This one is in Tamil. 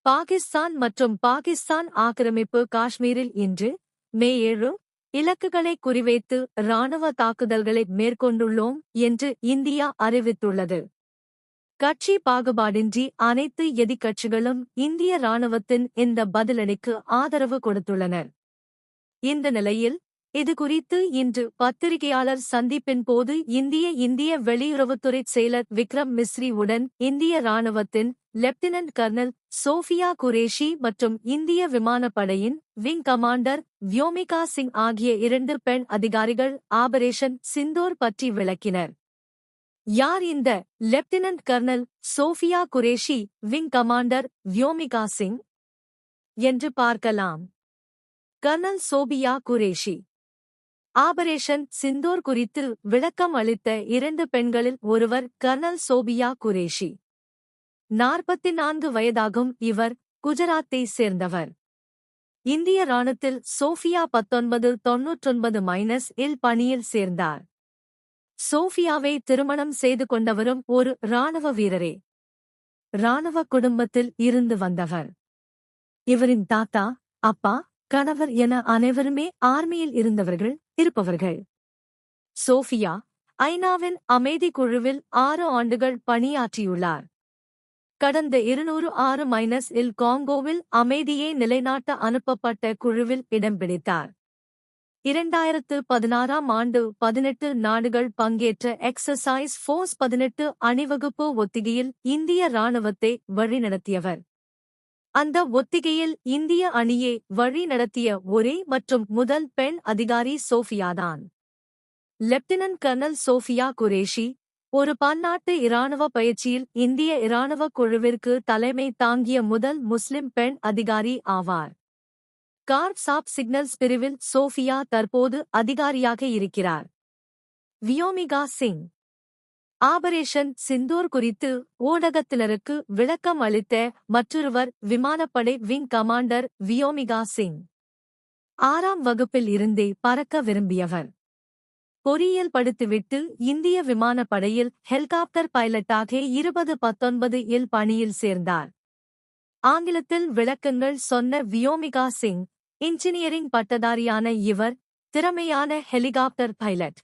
பாகிஸ்தான் மற்றும் பாகிஸ்தான் ஆக்கிரமிப்பு காஷ்மீரில் இன்று மே 7 இலக்குகளை குறிவைத்து இராணுவ தாக்குதல்களை மேற்கொண்டுள்ளோம் என்று இந்தியா அறிவித்துள்ளது. கட்சி பாகுபாடின்றி அனைத்து எதிர்க்கட்சிகளும் இந்திய இராணுவத்தின் இந்த பதிலடிக்கு ஆதரவு கொடுத்துள்ளனர். இந்த நிலையில் இதுகுறித்து இன்று பத்திரிகையாளர் சந்திப்பின் போது இந்திய வெளியுறவுத்துறை செயலர் விக்ரம் மிஸ்ரி உடன் இந்திய இராணுவத்தின் லெப்டினன்ட் கர்னல் சோஃபியா குரேஷி மற்றும் இந்திய விமானப்படையின் விங் கமாண்டர் வியோமிகா சிங் ஆகிய 2 பெண் அதிகாரிகள் ஆபரேஷன் சிந்தூர் பற்றி விளக்கினர். யார் இந்த lieutenant colonel Sofiya Qureshi, wing commander Vyomika Singh என்று பார்க்கலாம். கர்னல் சோபியா குரேஷி ஆபரேஷன் சிந்தூர் குறித்து விளக்கம் அளித்த 2 பெண்களில் ஒருவர் கர்னல் சோபியா குரேஷி. 44 வயதாகும் இவர் குஜராத்தை சேர்ந்தவர். இந்திய இராணுவத்தில் சோஃபியா 1999 இல் பணியில் சேர்ந்தார். சோஃபியாவை திருமணம் செய்து கொண்டவரும் ஒரு இராணுவ வீரரே. இராணுவ குடும்பத்தில் இருந்து வந்தவர். இவரின் தாத்தா, அப்பா, கணவர் என அனைவருமே ஆர்மியில் இருப்பவர்கள். சோஃபியா ஐநாவின் அமைதி குழுவில் 6 ஆண்டுகள் பணியாற்றியுள்ளார். கடந்த 206 இல் காங்கோவில் அமைதியை நிலைநாட்ட அனுப்பப்பட்ட குழுவில் இடம் பிடித்தார். 2016 ஆண்டு 18 நாடுகள் பங்கேற்ற எக்ஸசைஸ் ஃபோர்ஸ் 18 அணிவகுப்பு ஒத்திகையில் இந்திய இராணுவத்தை வழிநடத்தியவர். அந்த ஒத்திகையில் இந்திய அணியை வழி நடத்திய ஒரே மற்றும் முதல் பெண் அதிகாரி சோஃபியாதான். லெப்டினன்ட் கர்னல் சோஃபியா குரேஷி ஒரு பன்னாட்டு இராணுவ பயிற்சியில் இந்திய இராணுவ குழுவிற்கு தலைமை தாங்கிய முதல் முஸ்லிம் பெண் அதிகாரி ஆவார். கார்ப்ஸ் ஆஃப் சிக்னல்ஸ் பிரிவில் சோஃபியா தற்போது அதிகாரியாக இருக்கிறார். வியோமிகா சிங் ஆபரேஷன் சிந்தூர் குறித்து ஊடகத்தினருக்கு விளக்கம் அளித்த மற்றொருவர் விமானப்படை விங் கமாண்டர் வியோமிகா சிங். 6ஆம் வகுப்பில் இருந்தே பறக்க விரும்பியவர். பொறியியல் படித்துவிட்டு இந்திய விமானப்படையில் ஹெலிகாப்டர் பைலட்டாக 2019 இல் பணியில் சேர்ந்தார். ஆங்கிலத்தில் விளக்கங்கள் சொன்ன வியோமிகா சிங் இன்ஜினியரிங் பட்டதாரியான இவர் திறமையான ஹெலிகாப்டர் பைலட்.